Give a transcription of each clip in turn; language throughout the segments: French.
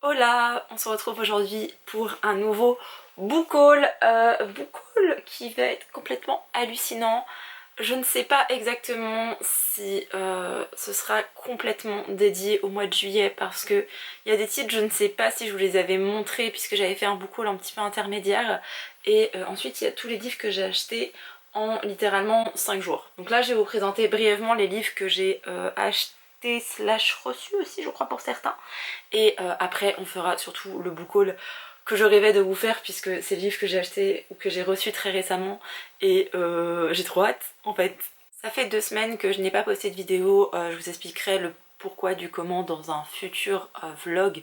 Hola, on se retrouve aujourd'hui pour un nouveau book haul, qui va être complètement hallucinant. Je ne sais pas exactement si ce sera complètement dédié au mois de juillet parce que il y a des titres, je ne sais pas si je vous les avais montrés puisque j'avais fait un book haul un petit peu intermédiaire. Et ensuite il y a tous les livres que j'ai achetés en littéralement 5 jours. Donc là je vais vous présenter brièvement les livres que j'ai achetés slash reçus aussi je crois pour certains. Et après on fera surtout le book haul que je rêvais de vous faire puisque c'est le livre que j'ai acheté ou que j'ai reçu très récemment et j'ai trop hâte en fait. Ça fait 2 semaines que je n'ai pas posté de vidéo, je vous expliquerai le pourquoi du comment dans un futur vlog,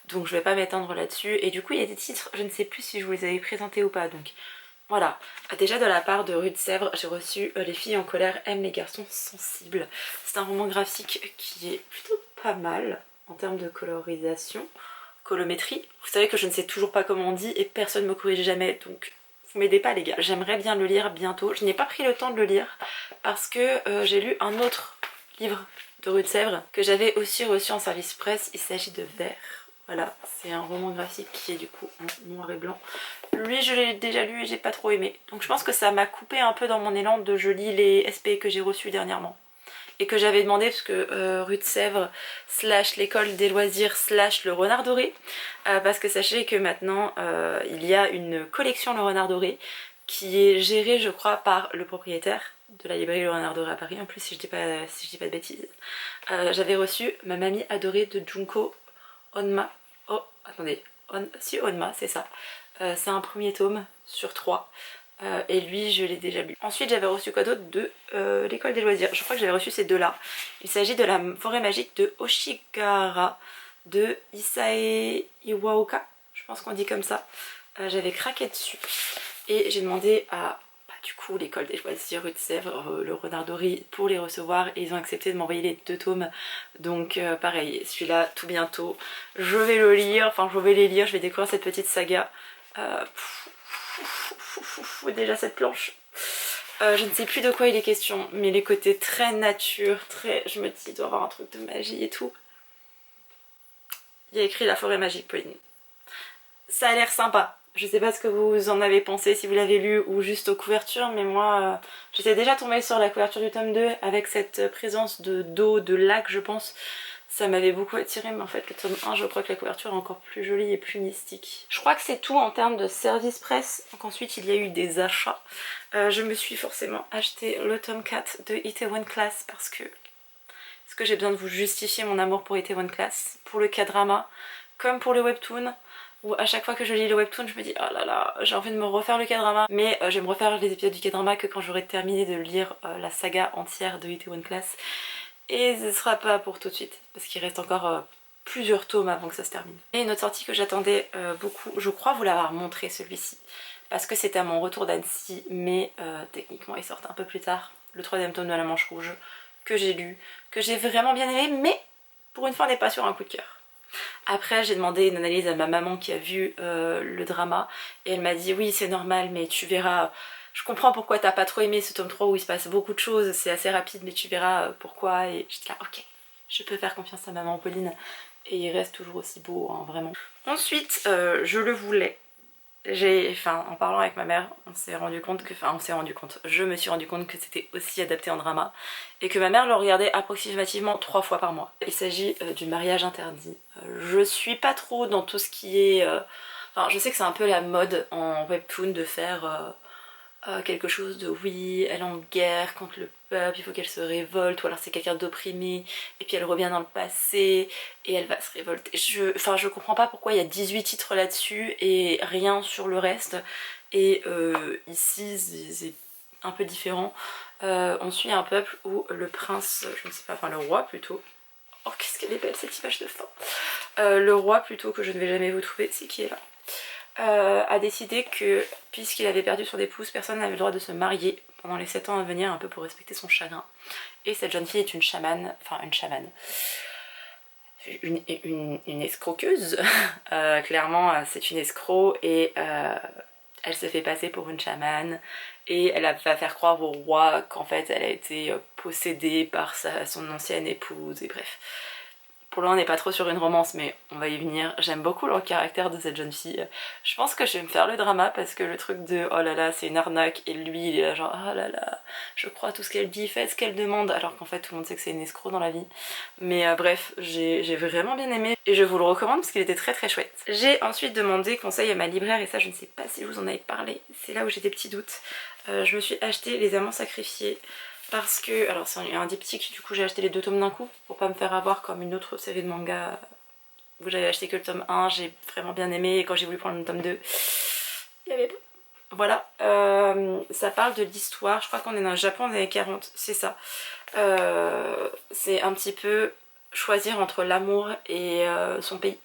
donc je vais pas m'étendre là-dessus. Et du coup il y a des titres, je ne sais plus si je vous les avais présentés ou pas, donc voilà. Déjà de la part de Rue de Sèvres, j'ai reçu Les filles en colère aiment les garçons sensibles. C'est un roman graphique qui est plutôt pas mal en termes de colorisation, colométrie. Vous savez que je ne sais toujours pas comment on dit et personne ne me corrige jamais, donc vous m'aidez pas les gars. J'aimerais bien le lire bientôt. Je n'ai pas pris le temps de le lire parce que j'ai lu un autre livre de Rue de Sèvres que j'avais aussi reçu en service presse. Il s'agit de Vert. Voilà, c'est un roman graphique qui est du coup en noir et blanc. Lui je l'ai déjà lu et j'ai pas trop aimé. Donc je pense que ça m'a coupé un peu dans mon élan de je lis les SP que j'ai reçus dernièrement. Et que j'avais demandé parce que Rue de Sèvres slash l'école des loisirs slash le renard doré. Parce que sachez que maintenant il y a une collection le renard doré qui est gérée je crois par le propriétaire de la librairie le renard doré à Paris en plus si je dis pas de bêtises. J'avais reçu Ma mamie adorée de Junko Onma. Oh attendez, si Onma c'est ça. C'est un premier tome sur 3. Et lui je l'ai déjà lu. Ensuite j'avais reçu quoi d'autre de l'école des loisirs. Je crois que j'avais reçu ces deux-là. Il s'agit de la forêt magique de Oshigara de Isae Iwaoka. Je pense qu'on dit comme ça. J'avais craqué dessus. Et j'ai demandé à du coup l'école des loisirs Rue de Sèvres, le renard doré pour les recevoir et ils ont accepté de m'envoyer les 2 tomes. Donc pareil, celui-là tout bientôt. Je vais le lire, enfin je vais les lire, je vais découvrir cette petite saga. Déjà cette planche. Je ne sais plus de quoi il est question, mais les côtés très nature, très... Je me dis, il doit y avoir un truc de magie et tout. Il y a écrit la forêt magique, Pauline. Ça a l'air sympa. Je sais pas ce que vous en avez pensé, si vous l'avez lu ou juste aux couvertures, mais moi, j'étais déjà tombée sur la couverture du tome 2 avec cette présence d'eau, de lac, je pense. Ça m'avait beaucoup attiré, mais en fait, le tome 1, je crois que la couverture est encore plus jolie et plus mystique. Je crois que c'est tout en termes de service presse. Donc ensuite, il y a eu des achats. Je me suis forcément acheté le tome 4 de Itaewon Class parce que j'ai besoin de vous justifier mon amour pour Itaewon Class, pour le K-drama, comme pour le webtoon, où à chaque fois que je lis le webtoon, je me dis oh là là, j'ai envie de me refaire le K-drama, mais je vais me refaire les épisodes du K-drama que quand j'aurai terminé de lire la saga entière de Itaewon Class. Et ce sera pas pour tout de suite, parce qu'il reste encore plusieurs tomes avant que ça se termine. Et une autre sortie que j'attendais beaucoup, je crois vous l'avoir montré celui-ci, parce que c'était à mon retour d'Annecy, mais techniquement il sortait un peu plus tard, le 3e tome de La Manche Rouge, que j'ai lu, que j'ai vraiment bien aimé, mais pour une fois on n'est pas sur un coup de cœur. Après j'ai demandé une analyse à ma maman qui a vu le drama, et elle m'a dit oui c'est normal mais tu verras, je comprends pourquoi t'as pas trop aimé ce tome 3 où il se passe beaucoup de choses, c'est assez rapide mais tu verras pourquoi. Et j'étais là ok, je peux faire confiance à maman Pauline, et il reste toujours aussi beau hein, vraiment. Ensuite je le voulais. En parlant avec ma mère, on s'est rendu compte que, je me suis rendu compte que c'était aussi adapté en drama et que ma mère le regardait approximativement 3 fois par mois. Il s'agit du Mariage interdit. Je suis pas trop dans tout ce qui est... Enfin, je sais que c'est un peu la mode en webtoon de faire quelque chose de oui, elle est en guerre contre le peuple, il faut qu'elle se révolte, ou alors c'est quelqu'un d'opprimé, et puis elle revient dans le passé, et elle va se révolter. Je comprends pas pourquoi il y a 18 titres là-dessus, et rien sur le reste, et ici c'est un peu différent. On suit un peuple où le prince, je ne sais pas, enfin le roi plutôt, oh qu'est-ce qu'elle est belle cette image de fin, le roi plutôt, que je ne vais jamais vous trouver, c'est qui est là, a décidé que puisqu'il avait perdu son épouse, personne n'avait le droit de se marier pendant les 7 ans à venir, un peu pour respecter son chagrin. Et cette jeune fille est une chamane, une escroqueuse. Clairement c'est une escroc et elle se fait passer pour une chamane et elle va faire croire au roi qu'en fait elle a été possédée par son ancienne épouse et bref. Pour le moment on n'est pas trop sur une romance mais on va y venir. J'aime beaucoup le caractère de cette jeune fille. Je pense que je vais me faire le drama parce que le truc de oh là là c'est une arnaque et lui il est là genre oh là là je crois tout ce qu'elle dit, faites ce qu'elle demande, alors qu'en fait tout le monde sait que c'est une escroc dans la vie. Mais bref, j'ai vraiment bien aimé et je vous le recommande parce qu'il était très très chouette. J'ai ensuite demandé conseil à ma libraire et ça je ne sais pas si je vous en avais parlé, c'est là où j'ai des petits doutes. Je me suis acheté Les Amants Sacrifiés parce que, alors c'est un diptyque, du coup j'ai acheté les 2 tomes d'un coup pour pas me faire avoir comme une autre série de manga où j'avais acheté que le tome 1, j'ai vraiment bien aimé et quand j'ai voulu prendre le tome 2, il y avait pas. Voilà, ça parle de l'histoire, je crois qu'on est dans le Japon des années 40, c'est ça. C'est un petit peu choisir entre l'amour et son pays.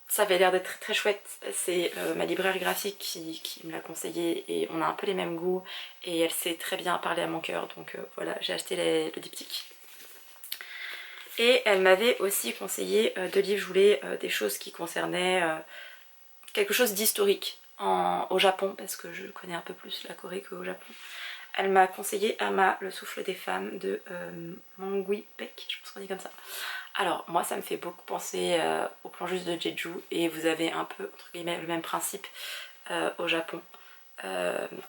Ça avait l'air d'être très très chouette, c'est ma libraire graphique qui me l'a conseillé et on a un peu les mêmes goûts et elle sait très bien parler à mon cœur donc voilà j'ai acheté le diptyque. Et elle m'avait aussi conseillé 2 livres, je voulais des choses qui concernaient quelque chose d'historique au Japon parce que je connais un peu plus la Corée qu'au Japon. Elle m'a conseillé Ama, le souffle des femmes de Mangui Peck, je pense qu'on dit comme ça. Alors moi ça me fait beaucoup penser au plan juste de Jeju et vous avez un peu entre guillemets le même principe au Japon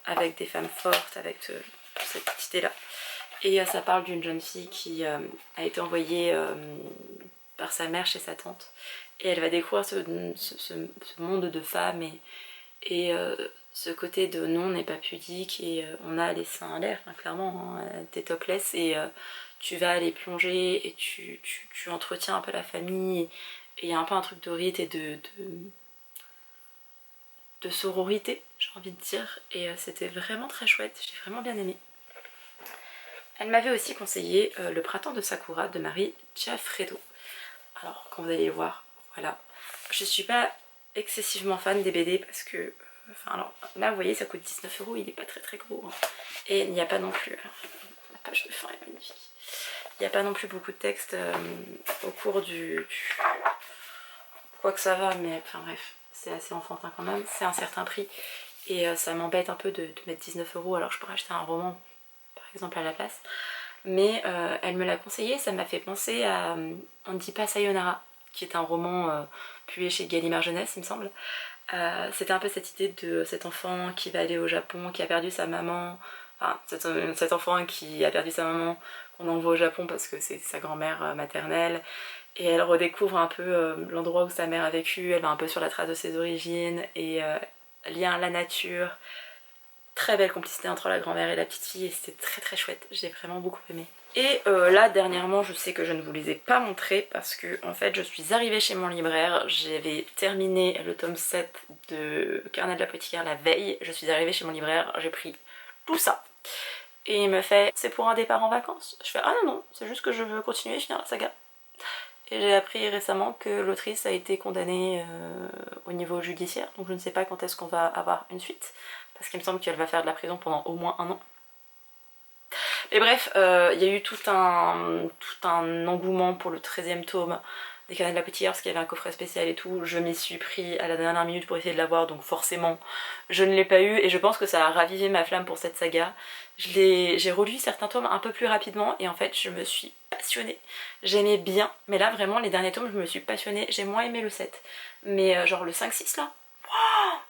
avec des femmes fortes, avec cette idée là. Et ça parle d'une jeune fille qui a été envoyée par sa mère chez sa tante et elle va découvrir ce monde de femmes et ce côté de non on n'est pas pudique et on a les seins à l'air, enfin, clairement hein, t'es topless et tu vas aller plonger et tu entretiens un peu la famille et il y a un peu un truc de rite et de sororité j'ai envie de dire et c'était vraiment très chouette, j'ai vraiment bien aimé. Elle m'avait aussi conseillé Le printemps de Sakura de Marie Giaffredo. Alors quand vous allez le voir, voilà. Je suis pas excessivement fan des BD parce que enfin alors là vous voyez ça coûte 19 €, il est pas très très gros hein. Et il n'y a pas non plus alors, la page de fin est magnifique, il n'y a pas non plus beaucoup de texte au cours du quoi que ça va mais enfin bref c'est assez enfantin quand même, c'est un certain prix et ça m'embête un peu de mettre 19 € alors que je pourrais acheter un roman par exemple à la place. Mais elle me l'a conseillé, ça m'a fait penser à On ne dit pas Sayonara, qui est un roman publié chez Gallimard Jeunesse il me semble. C'était un peu cette idée de cet enfant qui va aller au Japon, qui a perdu sa maman, enfin cet enfant qui a perdu sa maman, qu'on envoie au Japon parce que c'est sa grand-mère maternelle, et elle redécouvre un peu l'endroit où sa mère a vécu, elle va un peu sur la trace de ses origines, et lien à la nature. Très belle complicité entre la grand-mère et la petite fille et c'était très très chouette, j'ai vraiment beaucoup aimé. Et là dernièrement je sais que je ne vous les ai pas montrés parce que en fait je suis arrivée chez mon libraire, j'avais terminé le tome 7 de Carnet de l'apothicaire la veille, je suis arrivée chez mon libraire, j'ai pris tout ça. Et il me fait c'est pour un départ en vacances? Je fais ah non non, c'est juste que je veux continuer et finir la saga. Et j'ai appris récemment que l'autrice a été condamnée au niveau judiciaire, donc je ne sais pas quand est-ce qu'on va avoir une suite, parce qu'il me semble qu'elle va faire de la prison pendant au moins 1 an. Mais bref, il y a eu tout un engouement pour le 13e tome des Carnets de l'apothicaire parce qu'il y avait un coffret spécial et tout. Je m'y suis pris à la dernière minute pour essayer de l'avoir, donc forcément je ne l'ai pas eu et je pense que ça a ravivé ma flamme pour cette saga. J'ai relu certains tomes un peu plus rapidement et en fait je me suis passionnée. J'aimais bien, mais là vraiment les derniers tomes je me suis passionnée. J'ai moins aimé le 7, mais genre le 5-6 là,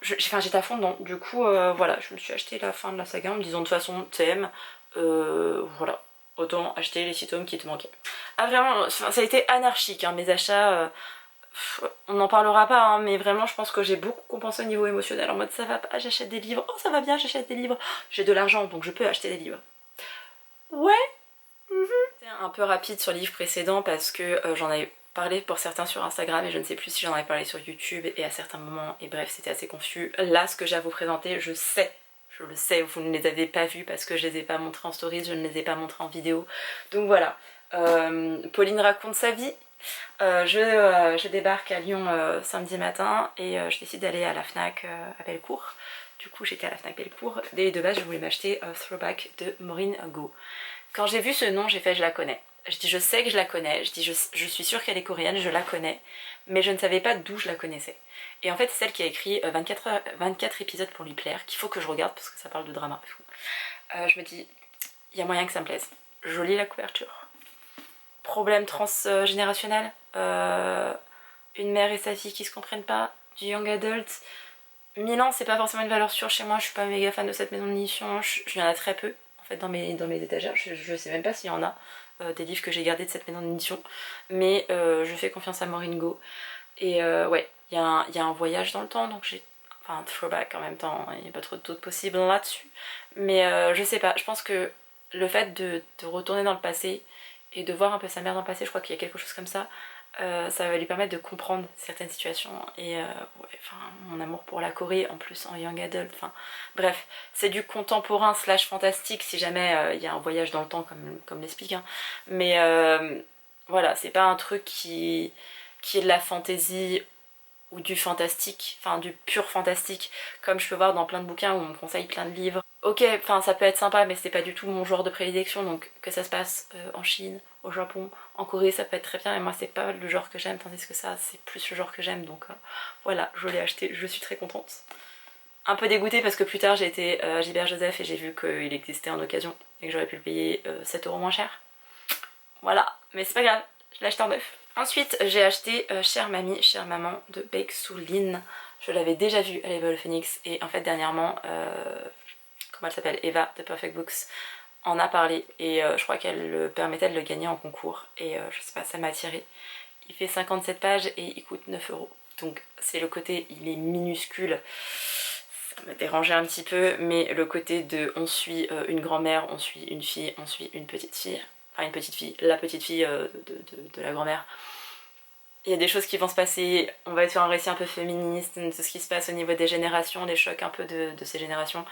j'étais à fond dedans. Du coup voilà, je me suis acheté la fin de la saga en me disant de toute façon t'aimes, voilà, autant acheter les 6 tomes qui te manquaient. Ah vraiment, ça a été anarchique hein, mes achats, on n'en parlera pas hein, mais vraiment je pense que j'ai beaucoup compensé au niveau émotionnel en mode ça va pas, j'achète des livres, oh ça va bien j'achète des livres, j'ai de l'argent donc je peux acheter des livres. Ouais. C'était un peu rapide sur le livre précédent parce que j'en avais parlé pour certains sur Instagram et je ne sais plus si j'en avais parlé sur YouTube et à certains moments et bref c'était assez confus. Là ce que j'ai à vous présenter je le sais, vous ne les avez pas vus parce que je les ai pas montrés en stories, je ne les ai pas montrés en vidéo. Donc voilà, Pauline raconte sa vie. Je débarque à Lyon samedi matin et je décide d'aller à la Fnac à Bellecour. Du coup j'étais à la Fnac Bellecour et de base je voulais m'acheter Throwback de Maureen Go. Quand j'ai vu ce nom j'ai fait je la connais. Je dis je sais que je la connais, je dis je suis sûre qu'elle est coréenne, je la connais, mais je ne savais pas d'où je la connaissais. Et en fait c'est celle qui a écrit 24 épisodes pour lui plaire, qu'il faut que je regarde parce que ça parle de drama. Je me dis, il y a moyen que ça me plaise. Je lis la couverture. problème transgénérationnel, une mère et sa fille qui se comprennent pas, du young adult. Milan, c'est pas forcément une valeur sûre chez moi, je suis pas méga fan de cette maison d'édition, il y en a très peu en fait dans mes étagères, je sais même pas s'il y en a des livres que j'ai gardés de cette maison d'édition, mais je fais confiance à Moringo. Et ouais, il y a un voyage dans le temps, donc j'ai... Enfin, throwback en même temps, il n'y a pas trop de doutes possibles là-dessus. Mais je sais pas, je pense que le fait de retourner dans le passé et de voir un peu sa mère dans le passé, je crois qu'il y a quelque chose comme ça va lui permettre de comprendre certaines situations. Et ouais, enfin, mon amour pour la Corée, en plus en young adult, enfin bref, c'est du contemporain slash fantastique si jamais il y a un voyage dans le temps comme l'explique. Hein. Mais voilà, c'est pas un truc qui est de la fantasy ou du fantastique, enfin du pur fantastique, comme je peux voir dans plein de bouquins où on me conseille plein de livres. Ok, enfin ça peut être sympa, mais c'est pas du tout mon genre de prédilection, donc que ça se passe en Chine, au Japon, en Corée, ça peut être très bien, et moi c'est pas le genre que j'aime, tandis que ça c'est plus le genre que j'aime, donc voilà, je l'ai acheté, je suis très contente. Un peu dégoûtée parce que plus tard j'ai été à Gilbert Joseph et j'ai vu qu'il existait en occasion et que j'aurais pu le payer 7€ moins cher. Voilà, mais c'est pas grave, je l'ai acheté en neuf. Ensuite, j'ai acheté Chère Mamie, Chère Maman de Baek Soo-lin. Je l'avais déjà vu à l'École Phoenix et en fait dernièrement, comment elle s'appelle, Eva de Perfect Books en a parlé et je crois qu'elle permettait de le gagner en concours et je sais pas, ça m'a attiré. Il fait 57 pages et il coûte 9€. Donc c'est le côté, il est minuscule, ça m'a dérangé un petit peu, mais le côté de on suit une grand-mère, on suit une fille, on suit une petite fille, enfin une petite fille, la petite fille de la grand-mère. Il y a des choses qui vont se passer, on va être sur un récit un peu féministe, de ce qui se passe au niveau des générations, des chocs un peu de ces générations.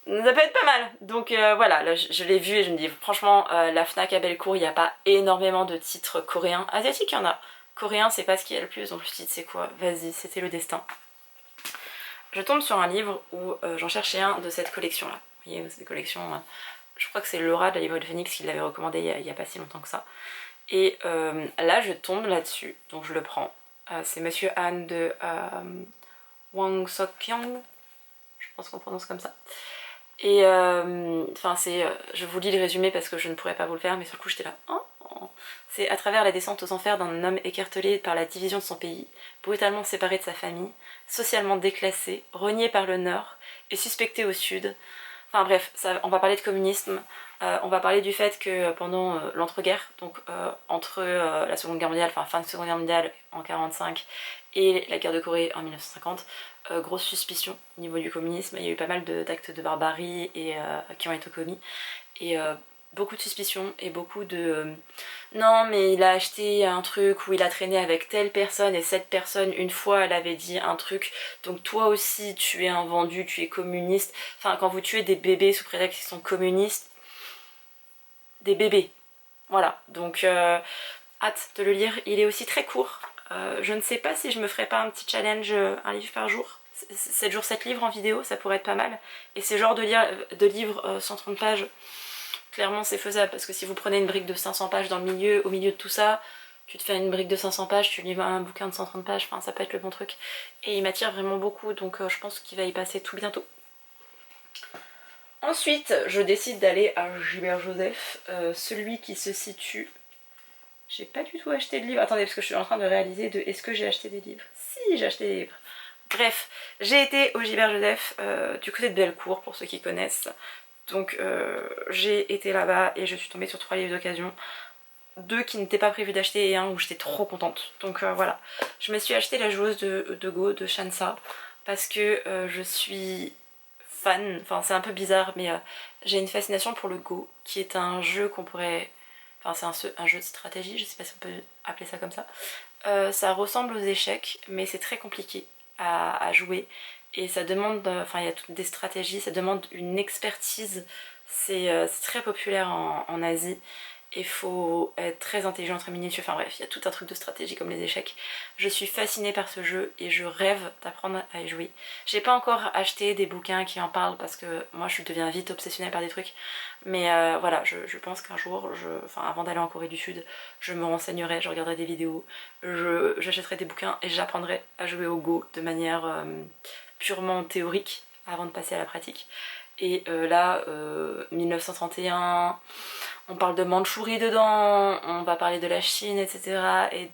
Ça peut être pas mal, donc voilà, là, je l'ai vu et je me dis franchement, la Fnac à Bellecour, il n'y a pas énormément de titres coréens, asiatiques il y en a. Coréen c'est pas ce qu'il y a le plus, donc je me dis c'est quoi, vas-y, c'était le destin. Je tombe sur un livre où j'en cherchais un de cette collection là. Vous voyez, cette collection, je crois que c'est Laura de la Livre de Phoenix qui l'avait recommandé il y a pas si longtemps que ça. Et là je tombe là-dessus, donc je le prends. C'est Monsieur Han de Wang Sok-kyung, je pense qu'on prononce comme ça. Et enfin je vous lis le résumé parce que je ne pourrais pas vous le faire, mais sur le coup j'étais là. Oh, oh. C'est à travers la descente aux enfers d'un homme écartelé par la division de son pays, brutalement séparé de sa famille, socialement déclassé, renié par le nord et suspecté au sud. Enfin bref, on va parler de communisme, on va parler du fait que pendant l'entre-guerre, donc entre la Seconde Guerre mondiale, enfin fin de Seconde Guerre mondiale en 1945 et la guerre de Corée en 1950, grosse suspicion au niveau du communisme, il y a eu pas mal d'actes de barbarie qui ont été commis, et beaucoup de suspicions et beaucoup de non mais il a acheté un truc où il a traîné avec telle personne et cette personne une fois elle avait dit un truc, donc toi aussi tu es un vendu, tu es communiste. Enfin quand vous tuez des bébés sous prétexte qu'ils sont communistes, des bébés, voilà, donc hâte de le lire. Il est aussi très court, je ne sais pas si je me ferai pas un petit challenge, un livre par jour, 7 jours 7 livres en vidéo, ça pourrait être pas mal. Et ces genres de livres 130 pages, clairement c'est faisable, parce que si vous prenez une brique de 500 pages dans le milieu, au milieu de tout ça, tu te fais une brique de 500 pages, tu lis un bouquin de 130 pages, enfin ça peut être le bon truc. Et il m'attire vraiment beaucoup, donc je pense qu'il va y passer tout bientôt. Ensuite, je décide d'aller à Gilbert Joseph, celui qui se situe... J'ai pas du tout acheté de livres, attendez, parce que je suis en train de réaliser de est-ce que j'ai acheté des livres. Si, j'ai acheté des livres. Bref, j'ai été au Gilbert Joseph, du côté de Bellecour, pour ceux qui connaissent. Donc j'ai été là-bas et je suis tombée sur 3 livres d'occasion. 2 qui n'étaient pas prévus d'acheter et un où j'étais trop contente. Donc voilà, je me suis acheté La joueuse de Go de Shansa parce que je suis fan, enfin c'est un peu bizarre mais j'ai une fascination pour le Go qui est un jeu qu'on pourrait... Enfin c'est un jeu de stratégie, je sais pas si on peut appeler ça comme ça. Ça ressemble aux échecs mais c'est très compliqué à jouer. Et ça demande, enfin il y a toutes des stratégies, ça demande une expertise, c'est très populaire en Asie. Il faut être très intelligent, très minutieux, enfin bref, il y a tout un truc de stratégie comme les échecs. Je suis fascinée par ce jeu et je rêve d'apprendre à y jouer. J'ai pas encore acheté des bouquins qui en parlent parce que moi je deviens vite obsessionnelle par des trucs. Mais voilà, je pense qu'un jour, enfin avant d'aller en Corée du Sud, je me renseignerai, je regarderai des vidéos, j'achèterai des bouquins et j'apprendrai à jouer au Go de manière purement théorique avant de passer à la pratique. Et là, 1931, On parle de Mandchourie dedans, on va parler de la Chine, etc. Et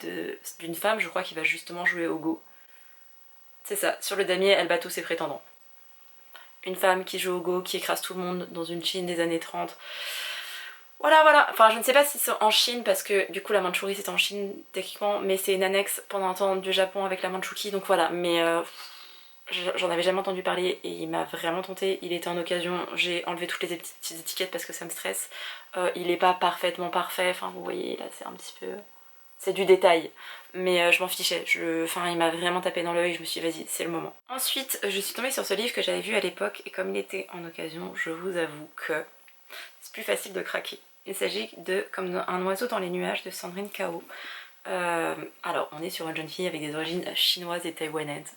d'une femme, je crois, qui va justement jouer au Go. C'est ça, sur le damier, elle bat tous ses prétendants. Une femme qui joue au Go, qui écrase tout le monde dans une Chine des années 30. Voilà, voilà. Enfin, je ne sais pas si c'est en Chine, parce que du coup la Mandchourie c'est en Chine techniquement, mais c'est une annexe pendant un temps du Japon avec la Mandchourie, donc voilà. Mais j'en avais jamais entendu parler et il m'a vraiment tenté. Il était en occasion, j'ai enlevé toutes les petites étiquettes parce que ça me stresse. Il est pas parfaitement parfait, enfin vous voyez là c'est un petit peu... C'est du détail, mais je m'en fichais. Enfin, il m'a vraiment tapé dans l'œil, je me suis dit vas-y, c'est le moment. Ensuite, je suis tombée sur ce livre que j'avais vu à l'époque et comme il était en occasion, je vous avoue que c'est plus facile de craquer. Il s'agit de Comme un oiseau dans les nuages de Sandrine Kao. Alors, on est sur une jeune fille avec des origines chinoises et taïwanaises.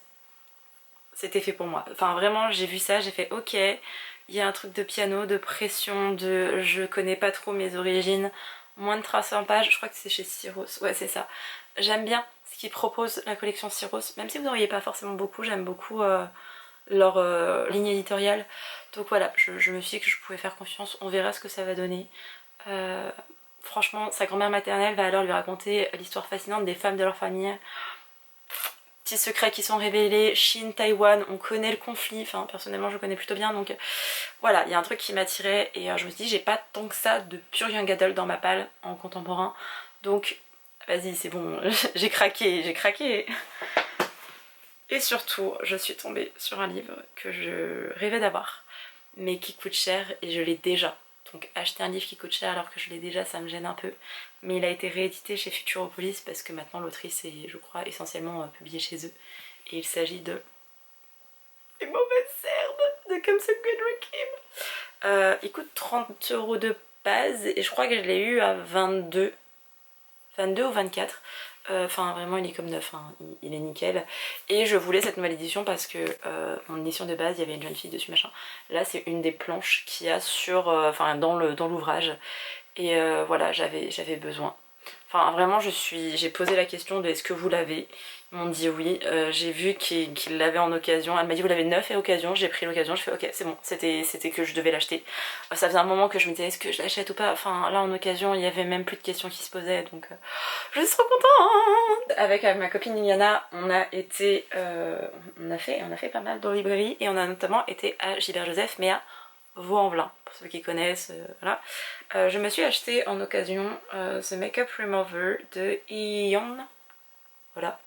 C'était fait pour moi. Enfin, vraiment, j'ai vu ça, j'ai fait ok, il y a un truc de piano, de pression, de je connais pas trop mes origines. Moins de 300 pages, je crois que c'est chez Syros, ouais c'est ça. J'aime bien ce qu'ils proposent, la collection Syros, même si vous n'en voyez pas forcément beaucoup, j'aime beaucoup leur ligne éditoriale. Donc voilà, je me suis dit que je pouvais faire confiance, on verra ce que ça va donner. Franchement, sa grand-mère maternelle va alors lui raconter l'histoire fascinante des femmes de leur famille. Petits secrets qui sont révélés, Chine, Taïwan, on connaît le conflit, enfin personnellement je connais plutôt bien, donc voilà, il y a un truc qui m'attirait et je me suis dit j'ai pas tant que ça de pur young adult dans ma palle en contemporain, donc vas-y c'est bon, j'ai craqué. Et surtout je suis tombée sur un livre que je rêvais d'avoir mais qui coûte cher et je l'ai déjà. Donc acheter un livre qui coûte cher alors que je l'ai déjà, ça me gêne un peu. Mais il a été réédité chez Futuropolis parce que maintenant l'autrice est, je crois, essentiellement publiée chez eux. Et il s'agit de Les Mauvaises Herbes de Come So Good Kim. Il coûte 30 € de base et je crois que je l'ai eu à 22 ou 24. Enfin vraiment il est comme neuf, hein. Il est nickel. Et je voulais cette nouvelle édition parce que mon édition de base il y avait une jeune fille dessus machin. Là c'est une des planches qu'il y a sur, enfin dans l'ouvrage. Et voilà j'avais besoin. Enfin vraiment j'ai posé la question de est-ce que vous l'avez. Ils m'ont dit oui, j'ai vu qu'ils l'avaient en occasion. Elle m'a dit vous l'avez neuf et occasion, j'ai pris l'occasion, je fais ok c'est bon, c'était que je devais l'acheter. Ça faisait un moment que je me disais est-ce que je l'achète ou pas, enfin là en occasion il y avait même plus de questions qui se posaient donc je suis trop contente. Avec ma copine Liliana on a été, on a fait pas mal de librairies et on a notamment été à Gilbert Joseph mais à Vaux-en-Velin, pour ceux qui connaissent, voilà. Je me suis acheté en occasion The Makeup Remover de Ion. Voilà.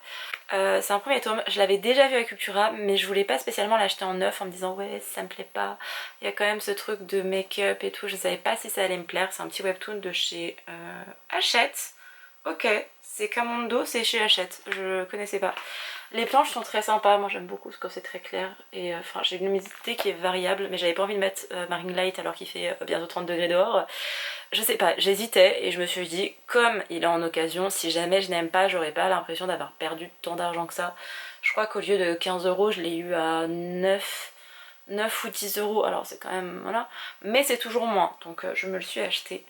C'est un premier tome, je l'avais déjà vu à Cultura mais je voulais pas spécialement l'acheter en neuf en me disant ouais ça me plaît pas. Il y a quand même ce truc de make-up et tout, je savais pas si ça allait me plaire. C'est un petit webtoon de chez Hachette. Ok, c'est Camondo, c'est chez Hachette, je connaissais pas. Les planches sont très sympas, moi j'aime beaucoup quand c'est très clair. Et enfin j'ai une luminosité qui est variable mais j'avais pas envie de mettre ma ring light alors qu'il fait bientôt 30 degrés dehors. Je sais pas, j'hésitais et je me suis dit comme il est en occasion, si jamais je n'aime pas, j'aurais pas l'impression d'avoir perdu tant d'argent que ça. Je crois qu'au lieu de 15 €, je l'ai eu à 9 ou 10 €, alors c'est quand même, voilà. Mais c'est toujours moins, donc je me le suis acheté.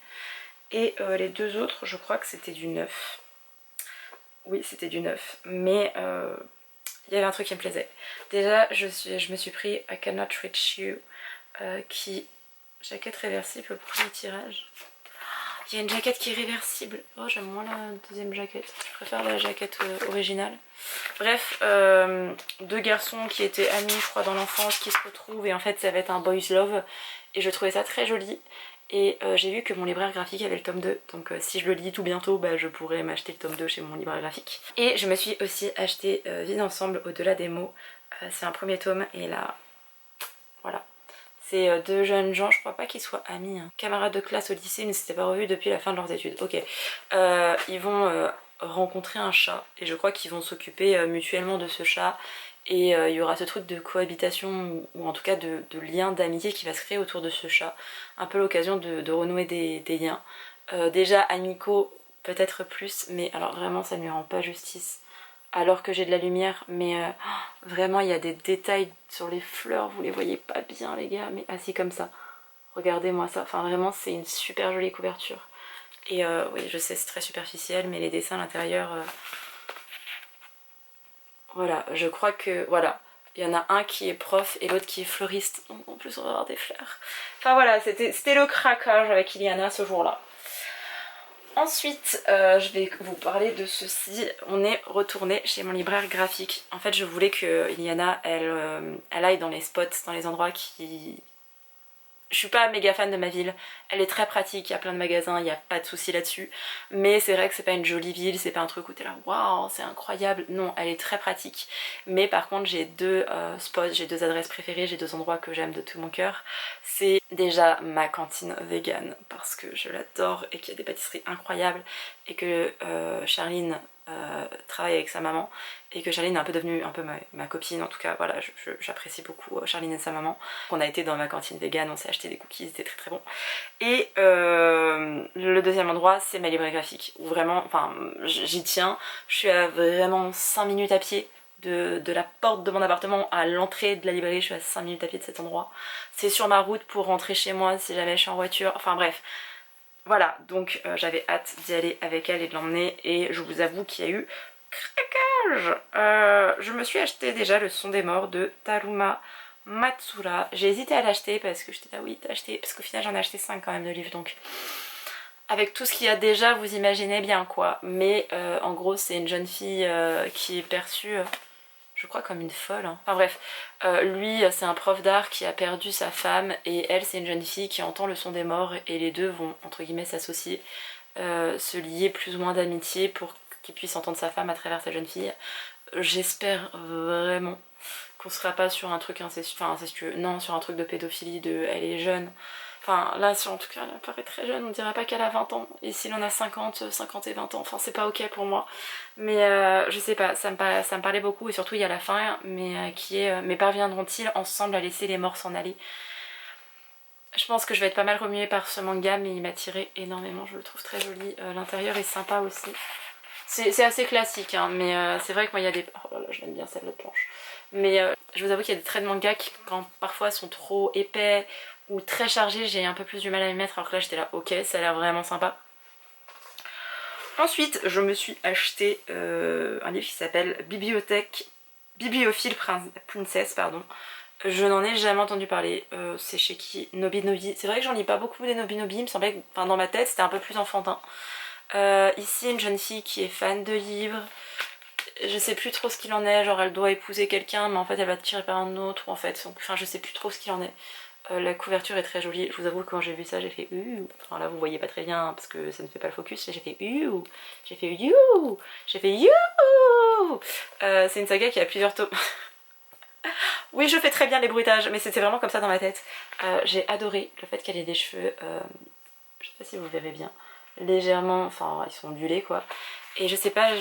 Et les deux autres, je crois que c'était du neuf. Oui, c'était du neuf, mais il y avait un truc qui me plaisait. Déjà, je me suis pris I Cannot Reach You, qui... Jaquette réversible, le premier tirage. Il y a une jaquette qui est réversible. Oh, j'aime moins la deuxième jaquette. Je préfère la jaquette originale. Bref, deux garçons qui étaient amis, je crois, dans l'enfance, qui se retrouvent. Et en fait, ça va être un boys love. Et je trouvais ça très joli. Et j'ai vu que mon libraire graphique avait le tome 2. Donc si je le lis tout bientôt, bah, je pourrais m'acheter le tome 2 chez mon libraire graphique. Et je me suis aussi acheté Vivre ensemble au-delà des mots. C'est un premier tome. Et là, voilà. C'est deux jeunes gens, je crois pas qu'ils soient amis, hein. Camarades de classe au lycée, mais ne s'étaient pas revus depuis la fin de leurs études. Ok. Ils vont rencontrer un chat et je crois qu'ils vont s'occuper mutuellement de ce chat. Et il y aura ce truc de cohabitation ou en tout cas de lien d'amitié qui va se créer autour de ce chat. Un peu l'occasion de renouer des liens. Déjà amicaux, peut-être plus, mais alors vraiment ça ne lui rend pas justice. Alors que j'ai de la lumière, mais vraiment il y a des détails sur les fleurs, vous les voyez pas bien les gars, mais assis comme ça. Regardez-moi ça, enfin vraiment c'est une super jolie couverture. Et oui je sais c'est très superficiel, mais les dessins à l'intérieur... Voilà, je crois que... Voilà, il y en a un qui est prof et l'autre qui est fleuriste, donc en plus on va avoir des fleurs. Enfin voilà, c'était le craquage avec Iliana ce jour-là. Ensuite, je vais vous parler de ceci. On est retourné chez mon libraire graphique. En fait, je voulais que Iliana, elle aille dans les spots, dans les endroits qui... Je suis pas méga fan de ma ville, elle est très pratique, il y a plein de magasins, il n'y a pas de souci là-dessus. Mais c'est vrai que c'est pas une jolie ville, c'est pas un truc où t'es là, waouh, c'est incroyable. Non, elle est très pratique. Mais par contre, j'ai deux spots, j'ai deux adresses préférées, j'ai deux endroits que j'aime de tout mon cœur. C'est déjà ma cantine vegan, parce que je l'adore et qu'il y a des pâtisseries incroyables. Et que Charline travaille avec sa maman et que Charline est un peu devenue un peu ma copine. En tout cas voilà, j'apprécie beaucoup Charline et sa maman. On a été dans ma cantine vegan, on s'est acheté des cookies, c'était très très bon. Et le deuxième endroit c'est ma librairie graphique où vraiment, enfin j'y tiens, je suis à vraiment 5 minutes à pied de la porte de mon appartement à l'entrée de la librairie, je suis à 5 minutes à pied de cet endroit. C'est sur ma route pour rentrer chez moi si jamais je suis en voiture, enfin bref. Voilà, donc j'avais hâte d'y aller avec elle et de l'emmener et je vous avoue qu'il y a eu craquage. Je me suis acheté déjà le son des morts de Taruma Matsura. J'ai hésité à l'acheter parce que j'étais là, oui, t'as acheté, parce qu'au final j'en ai acheté 5 quand même de livres, donc avec tout ce qu'il y a déjà, vous imaginez bien quoi. Mais en gros c'est une jeune fille qui est perçue... je crois comme une folle. Hein. Enfin bref, lui c'est un prof d'art qui a perdu sa femme et elle c'est une jeune fille qui entend le son des morts et les deux vont entre guillemets s'associer, se lier plus ou moins d'amitié pour qu'il puisse entendre sa femme à travers sa jeune fille. J'espère vraiment qu'on sera pas sur un truc incestueux, non, sur un truc de pédophilie, de elle est jeune. Enfin là, si en tout cas elle paraît très jeune, on dirait pas qu'elle a 20 ans. Et s'il en a 50, 50 et 20 ans, enfin c'est pas ok pour moi. Mais je sais pas, ça me parlait beaucoup et surtout il y a la fin, mais qui est mais parviendront-ils ensemble à laisser les morts s'en aller? Je pense que je vais être pas mal remuée par ce manga, mais il m'a tiré énormément, je le trouve très joli. L'intérieur est sympa aussi. C'est assez classique, hein, mais c'est vrai que moi il y a des... Oh là là, je l'aime bien celle de planche. Mais je vous avoue qu'il y a des traits de manga qui quand parfois sont trop épais ou très chargés, j'ai un peu plus du mal à les mettre, alors que là j'étais là, ok, ça a l'air vraiment sympa. Ensuite, je me suis acheté un livre qui s'appelle Bibliophile Princesse, pardon. Je n'en ai jamais entendu parler, c'est chez qui? Nobinobi. C'est vrai que j'en lis pas beaucoup des Nobinobi, il me semblait que enfin, dans ma tête c'était un peu plus enfantin. Ici une jeune fille qui est fan de livres, je sais plus trop ce qu'il en est, genre elle doit épouser quelqu'un mais en fait elle va tirer par un autre, ou en fait, enfin je sais plus trop ce qu'il en est. La couverture est très jolie, je vous avoue que quand j'ai vu ça j'ai fait enfin là vous voyez pas très bien parce que ça ne fait pas le focus, j'ai fait j'ai fait j'ai fait c'est une saga qui a plusieurs tomes. Oui je fais très bien les bruitages mais c'était vraiment comme ça dans ma tête. J'ai adoré le fait qu'elle ait des cheveux, je sais pas si vous verrez bien, légèrement, enfin ils sont ondulés quoi, et je sais pas,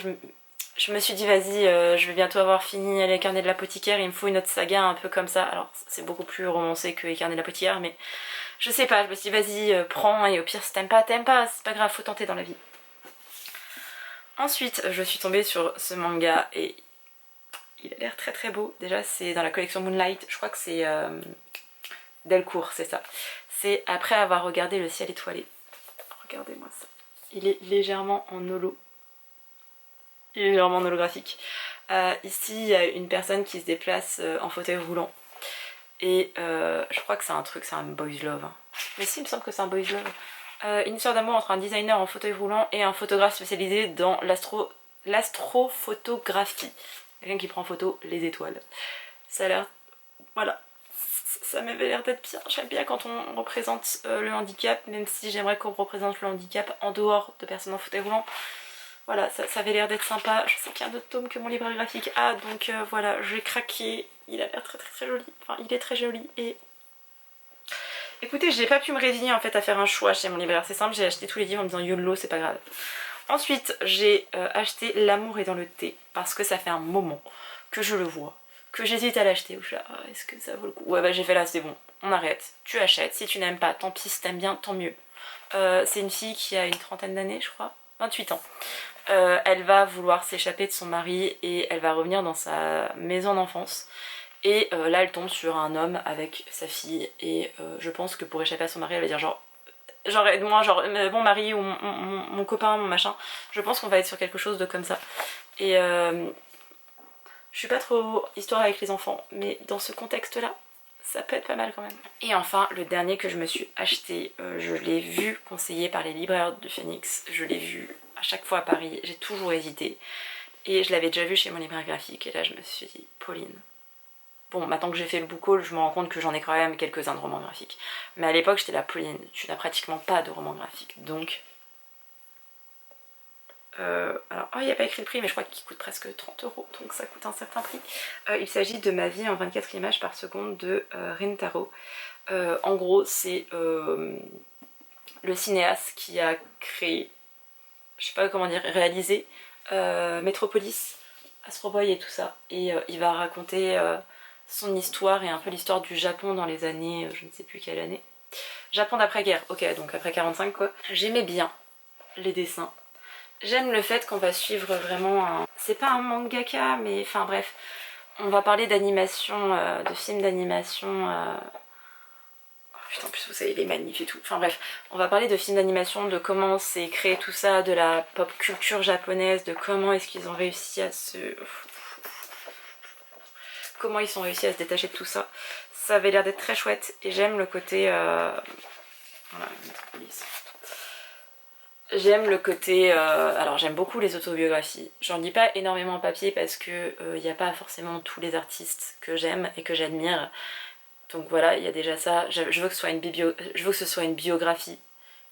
je me suis dit vas-y, je vais bientôt avoir fini les carnets de l'apothicaire, il me faut une autre saga un peu comme ça. Alors c'est beaucoup plus romancé que les carnets de l'apothicaire, mais je sais pas, je me suis dit vas-y, prends, et au pire si t'aimes pas, c'est pas grave, faut tenter dans la vie. Ensuite je suis tombée sur ce manga et il a l'air très très beau. Déjà c'est dans la collection Moonlight, je crois que c'est Delcourt, c'est ça. C'est après avoir regardé Le ciel étoilé. Regardez-moi ça. Il est légèrement en holo. Il est légèrement en holographique. Ici, il y a une personne qui se déplace en fauteuil roulant. Et je crois que c'est un truc, c'est un boys love. Hein. Mais si, il me semble que c'est un boys love. Une histoire d'amour entre un designer en fauteuil roulant et un photographe spécialisé dans l'astrophotographie. Quelqu'un qui prend en photo les étoiles. Ça a l'air... Voilà. Ça m'avait l'air d'être bien. J'aime bien quand on représente le handicap, même si j'aimerais qu'on représente le handicap en dehors de personnes en fauteuil roulant. Voilà, ça avait l'air d'être sympa. Je sais qu'il y a un autre tome que mon libraire graphique a, donc voilà, j'ai craqué. Il a l'air très très très joli. Enfin, il est très joli et... Écoutez, j'ai pas pu me résigner en fait à faire un choix chez mon libraire. C'est simple, j'ai acheté tous les livres en me disant YOLO, c'est pas grave. Ensuite, j'ai acheté L'amour est dans le thé, parce que ça fait un moment que je le vois, que j'hésite à l'acheter. Ou je suis là, ah, est-ce que ça vaut le coup? Ouais, bah j'ai fait là, c'est bon, on arrête. Tu achètes, si tu n'aimes pas, tant pis, si t'aimes bien, tant mieux. C'est une fille qui a une trentaine d'années, je crois, 28 ans. Elle va vouloir s'échapper de son mari et elle va revenir dans sa maison d'enfance. Et là elle tombe sur un homme avec sa fille et je pense que pour échapper à son mari elle va dire genre aide-moi, genre mon mari ou mon copain, mon machin. Je pense qu'on va être sur quelque chose de comme ça. Et je suis pas trop histoire avec les enfants, mais dans ce contexte là ça peut être pas mal quand même. Et enfin, le dernier que je me suis acheté, je l'ai vu conseillé par les libraires de Phoenix, je l'ai vu à chaque fois à Paris, j'ai toujours hésité. Et je l'avais déjà vu chez mon libraire graphique, et là je me suis dit, Pauline. Bon, maintenant que j'ai fait le book haul, je me rends compte que j'en ai quand même quelques-uns de romans graphiques. Mais à l'époque, j'étais là, Pauline, tu n'as pratiquement pas de romans graphiques, donc... alors, oh, il n'y a pas écrit le prix, mais je crois qu'il coûte presque 30 €, donc ça coûte un certain prix. Il s'agit de Ma vie en 24 images par seconde de Rintaro. En gros, c'est le cinéaste qui a créé, je sais pas comment dire, réalisé Metropolis, Astro Boy et tout ça. Et il va raconter son histoire et un peu l'histoire du Japon dans les années, je ne sais plus quelle année. Japon d'après-guerre, ok, donc après 45 quoi. J'aimais bien les dessins. J'aime le fait qu'on va suivre vraiment un... C'est pas un mangaka, mais enfin bref. On va parler d'animation, de films d'animation... Oh putain, en plus vous savez, il est magnifique et tout. Enfin bref, on va parler de films d'animation, de comment c'est créé tout ça, de la pop culture japonaise, de comment est-ce qu'ils ont réussi à se... Comment ils sont réussi à se détacher de tout ça. Ça avait l'air d'être très chouette et j'aime le côté... Voilà, Metropolis. J'aime le côté... alors j'aime beaucoup les autobiographies. J'en lis pas énormément en papier parce que il n'y a pas forcément tous les artistes que j'aime et que j'admire. Donc voilà, il y a déjà ça. Je veux que ce soit une biographie,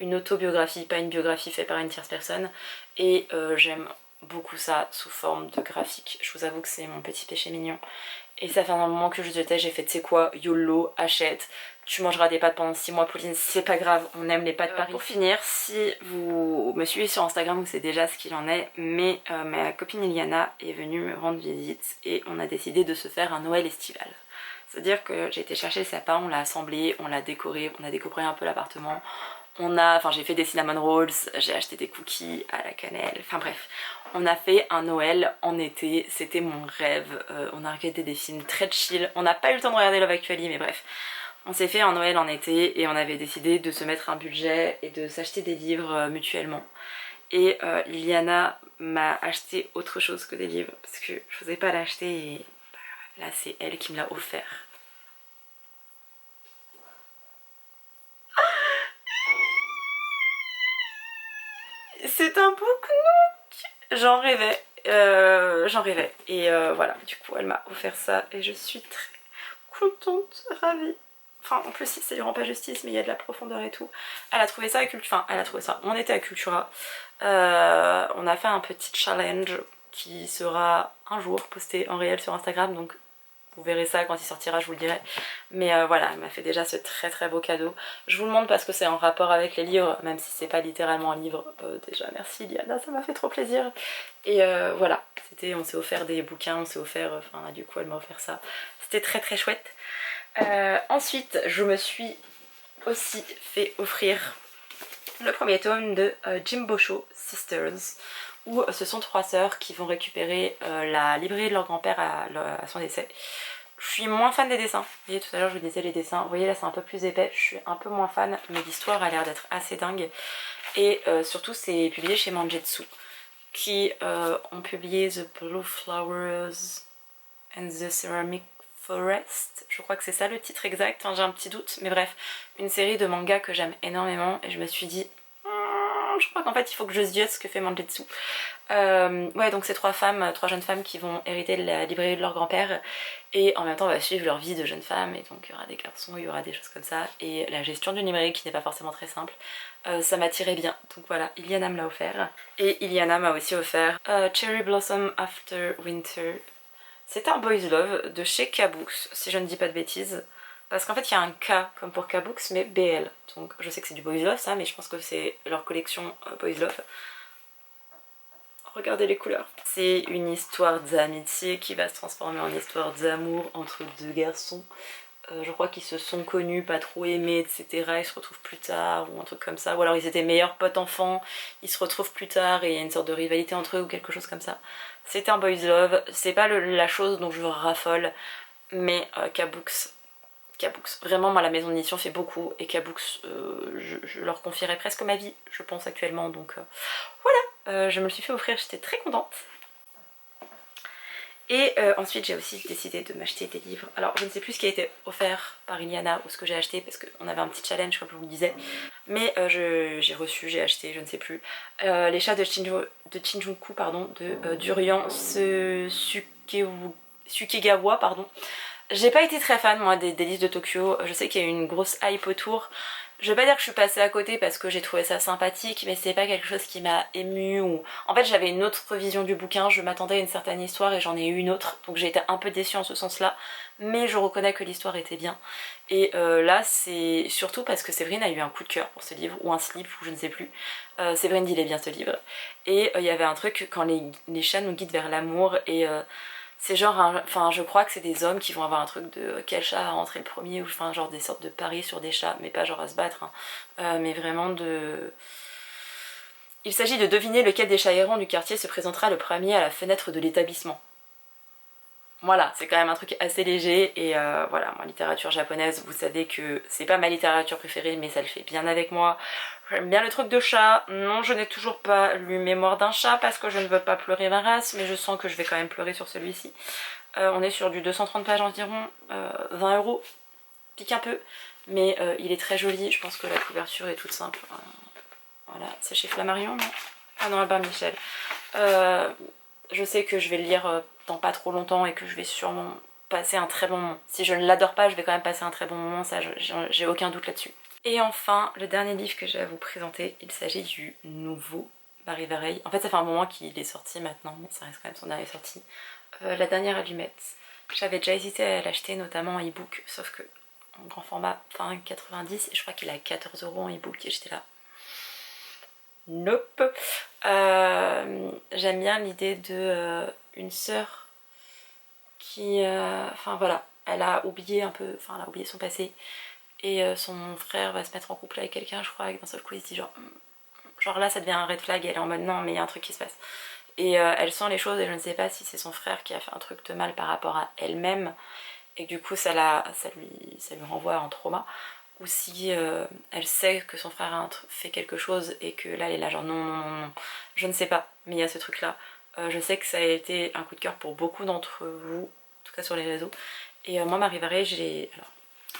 une autobiographie, pas une biographie faite par une tierce personne. Et j'aime beaucoup ça sous forme de graphique. Je vous avoue que c'est mon petit péché mignon. Et ça fait un moment que je déteste, j'ai fait, tu sais quoi, YOLO, achète, tu mangeras des pâtes pendant 6 mois, Pauline, c'est pas grave, on aime les pâtes Paris. Pour finir, si vous me suivez sur Instagram, vous savez déjà ce qu'il en est, mais ma copine Iliana est venue me rendre visite et on a décidé de se faire un Noël estival. C'est-à-dire que j'ai été chercher le sapin, on l'a assemblé, on l'a décoré, on a décoré un peu l'appartement. J'ai fait des cinnamon rolls, j'ai acheté des cookies à la cannelle, enfin bref. On a fait un Noël en été, c'était mon rêve. On a regardé des films très chill. On n'a pas eu le temps de regarder Love Actually, mais bref. On s'est fait un Noël en été et on avait décidé de se mettre un budget et de s'acheter des livres mutuellement. Et Liliana m'a acheté autre chose que des livres parce que je n'osais pas l'acheter et là c'est elle qui me l'a offert. C'est un book nook. J'en rêvais. Et voilà, du coup elle m'a offert ça et je suis très contente, ravie. Enfin en plus ça lui rend pas justice mais il y a de la profondeur et tout. Elle a trouvé ça à Cultura. Enfin elle a trouvé ça. On était à Cultura. On a fait un petit challenge qui sera un jour posté en réel sur Instagram, donc vous verrez ça quand il sortira, je vous le dirai. Mais voilà, elle m'a fait déjà ce très très beau cadeau. Je vous le montre parce que c'est en rapport avec les livres, même si c'est pas littéralement un livre. Déjà merci Liana, ça m'a fait trop plaisir. Et voilà, on s'est offert des bouquins, on s'est offert, enfin du coup elle m'a offert ça. C'était très très chouette. Ensuite, je me suis aussi fait offrir le premier tome de Jimbo Show Sisters, où ce sont 3 sœurs qui vont récupérer la librairie de leur grand-père à son décès. Je suis moins fan des dessins. Vous voyez, tout à l'heure je vous disais les dessins. Vous voyez là c'est un peu plus épais, je suis un peu moins fan, mais l'histoire a l'air d'être assez dingue. Et surtout c'est publié chez Mangetsu, qui ont publié The Blue Flowers and the Ceramic Forest. Je crois que c'est ça le titre exact, enfin, j'ai un petit doute. Mais bref, une série de mangas que j'aime énormément. Et je me suis dit... je crois qu'en fait il faut que je ziote ce que fait Mangetsu. Ouais, donc c'est 3 jeunes femmes qui vont hériter de la librairie de leur grand-père et en même temps on va suivre leur vie de jeunes femmes, et donc il y aura des garçons, il y aura des choses comme ça, et la gestion d'une librairie qui n'est pas forcément très simple. Ça m'attirait bien, donc voilà, Iliana me l'a offert. Et Iliana m'a aussi offert Cherry Blossom After Winter. C'est un boys love de chez K-Books, si je ne dis pas de bêtises. Parce qu'en fait il y a un K comme pour K-Books mais BL. Donc je sais que c'est du boys love ça, mais je pense que c'est leur collection boys love. Regardez les couleurs. C'est une histoire d'amitié qui va se transformer en histoire d'amour entre 2 garçons. Je crois qu'ils se sont connus, pas trop aimés, etc. Ils se retrouvent plus tard, ou un truc comme ça. Ou alors ils étaient meilleurs potes enfants, ils se retrouvent plus tard et il y a une sorte de rivalité entre eux ou quelque chose comme ça. C'est un boys love, c'est pas la chose dont je raffole, mais K-Books, vraiment moi la maison d'édition fait beaucoup, et K-Books, je leur confierais presque ma vie, je pense actuellement, donc voilà. Je me le suis fait offrir, j'étais très contente. Et ensuite j'ai aussi décidé de m'acheter des livres. Alors je ne sais plus ce qui a été offert par Iliana ou ce que j'ai acheté parce qu'on avait un petit challenge comme je vous le disais. Mais j'ai reçu, j'ai acheté, je ne sais plus. Les chats de Shinjuku, pardon, de Durian Sukegawa, pardon. J'ai pas été très fan moi des livres de Tokyo, je sais qu'il y a eu une grosse hype autour. Je vais pas dire que je suis passée à côté parce que j'ai trouvé ça sympathique, mais c'est pas quelque chose qui m'a émue ou... En fait j'avais une autre vision du bouquin, je m'attendais à une certaine histoire et j'en ai eu une autre, donc j'ai été un peu déçue en ce sens-là, mais je reconnais que l'histoire était bien. Et là c'est surtout parce que Séverine a eu un coup de cœur pour ce livre, ou un slip, ou je ne sais plus. Séverine dit il est bien ce livre. Et il y avait un truc quand les chats nous guident vers l'amour et... c'est genre, enfin je crois que c'est des hommes qui vont avoir un truc de quel chat a rentré le premier, ou enfin genre des sortes de paris sur des chats, mais pas genre à se battre, hein. Mais vraiment de... Il s'agit de deviner lequel des chats errants du quartier se présentera le premier à la fenêtre de l'établissement. Voilà, c'est quand même un truc assez léger et voilà, moi littérature japonaise, vous savez que c'est pas ma littérature préférée mais ça le fait bien avec moi. J'aime bien le truc de chat. Non, je n'ai toujours pas lu Mémoire d'un chat parce que je ne veux pas pleurer ma race, mais je sens que je vais quand même pleurer sur celui-ci. On est sur du 230 pages environ, 20 €, pique un peu, mais il est très joli, je pense que la couverture est toute simple. Voilà, c'est chez Flammarion, non? Ah non, Albin Michel. Je sais que je vais le lire dans pas trop longtemps et que je vais sûrement passer un très bon moment. Si je ne l'adore pas, je vais quand même passer un très bon moment, ça j'ai aucun doute là-dessus. Et enfin, le dernier livre que j'ai à vous présenter, il s'agit du nouveau Marie Vareille. En fait, ça fait un moment qu'il est sorti maintenant, mais ça reste quand même son dernier sorti. La dernière allumette. J'avais déjà hésité à l'acheter, notamment en e-book, sauf que en grand format, enfin 90, et je crois qu'il est à 14 € en e-book, et j'étais là. Nope. J'aime bien l'idée de une sœur qui, enfin voilà, elle a oublié un peu, enfin elle a oublié son passé et son frère va se mettre en couple avec quelqu'un, je crois, et d'un seul coup il se dit genre là ça devient un red flag et elle est en mode non mais il y a un truc qui se passe. Et elle sent les choses et je ne sais pas si c'est son frère qui a fait un truc de mal par rapport à elle-même et du coup ça lui renvoie en trauma. Ou si elle sait que son frère a fait quelque chose et que là elle est là genre non non non non, je ne sais pas, mais il y a ce truc là. Je sais que ça a été un coup de cœur pour beaucoup d'entre vous, en tout cas sur les réseaux. Et moi Marie Vareille, j'ai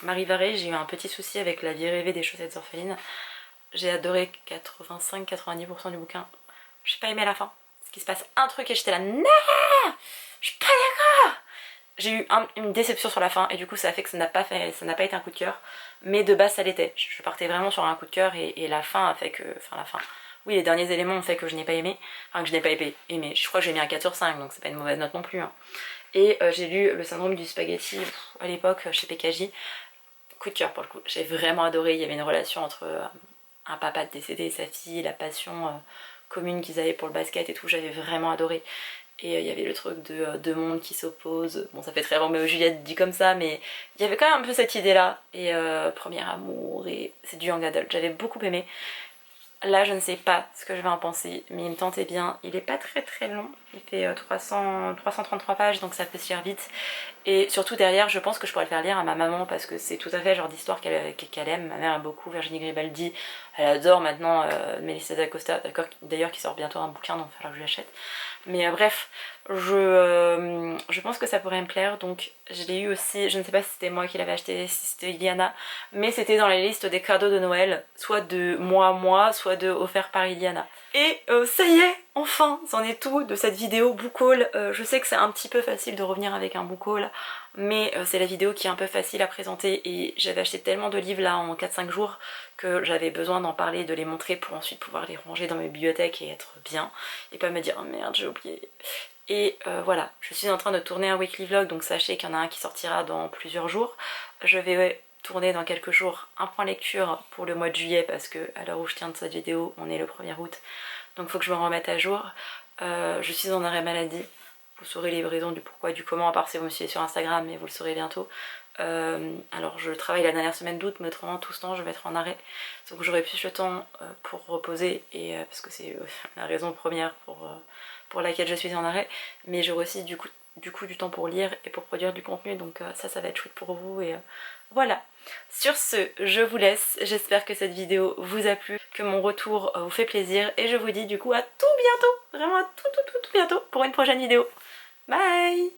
eu un petit souci avec La vie rêvée des chaussettes orphelines. J'ai adoré 85-90% du bouquin. J'ai pas aimé la fin. Parce qu'il se passe un truc et j'étais là non, je suis pas d'accord. J'ai eu une déception sur la fin et du coup ça a fait que ça n'a pas été un coup de cœur, mais de base ça l'était. Je partais vraiment sur un coup de cœur et la fin a fait que, enfin la fin, oui les derniers éléments ont fait que je n'ai pas aimé, enfin que je n'ai pas aimé, je crois que j'ai mis un 4 sur 5 donc c'est pas une mauvaise note non plus, hein. Et j'ai lu Le syndrome du spaghetti à l'époque chez PKJ, coup de cœur pour le coup, j'ai vraiment adoré. Il y avait une relation entre un papa décédé et sa fille, la passion commune qu'ils avaient pour le basket et tout, j'avais vraiment adoré. Et il y avait le truc de deux mondes qui s'opposent. Bon, ça fait très Roméo et Juliette dit comme ça, mais il y avait quand même un peu cette idée-là. Et premier amour, et c'est du young adult. J'avais beaucoup aimé. Là, je ne sais pas ce que je vais en penser, mais il me tentait bien. Il est pas très très long. Il fait 333 pages, donc ça peut se lire vite. Et surtout derrière, je pense que je pourrais le faire lire à ma maman parce que c'est tout à fait le genre d'histoire qu'elle aime. Ma mère aime beaucoup Virginie Gribaldi. Elle adore maintenant Melissa d'Acosta, d'ailleurs qui sort bientôt un bouquin, donc il va falloir que je l'achète. Mais bref, je pense que ça pourrait me plaire, donc je l'ai eu aussi, je ne sais pas si c'était moi qui l'avais acheté, si c'était Iliana, mais c'était dans les listes des cadeaux de Noël, soit de moi, soit de offert par Iliana. Et ça y est, enfin, c'en est tout de cette vidéo book haul. Je sais que c'est un petit peu facile de revenir avec un book haul, mais c'est la vidéo qui est un peu facile à présenter et j'avais acheté tellement de livres là en 4-5 jours que j'avais besoin d'en parler, de les montrer pour ensuite pouvoir les ranger dans mes bibliothèques et être bien et pas me dire oh merde j'ai oublié. Et voilà, je suis en train de tourner un weekly vlog, donc sachez qu'il y en a un qui sortira dans plusieurs jours. Je vais tourner dans quelques jours un point lecture pour le mois de juillet parce que à l'heure où je tiens de cette vidéo on est le 1er août, donc il faut que je me remette à jour. Je suis en arrêt maladie, vous saurez les raisons du pourquoi du comment, à part si vous me suivez sur Instagram, mais vous le saurez bientôt. Alors je travaille la dernière semaine d'août, mais autrement tout ce temps je vais être en arrêt, donc j'aurai plus le temps pour reposer, et parce que c'est la raison première pour laquelle je suis en arrêt, mais j'aurai aussi du coup du temps pour lire et pour produire du contenu, donc ça va être chouette pour vous, et voilà. Sur ce, je vous laisse, j'espère que cette vidéo vous a plu, que mon retour vous fait plaisir, et je vous dis du coup à tout bientôt, vraiment à tout bientôt pour une prochaine vidéo. Bye!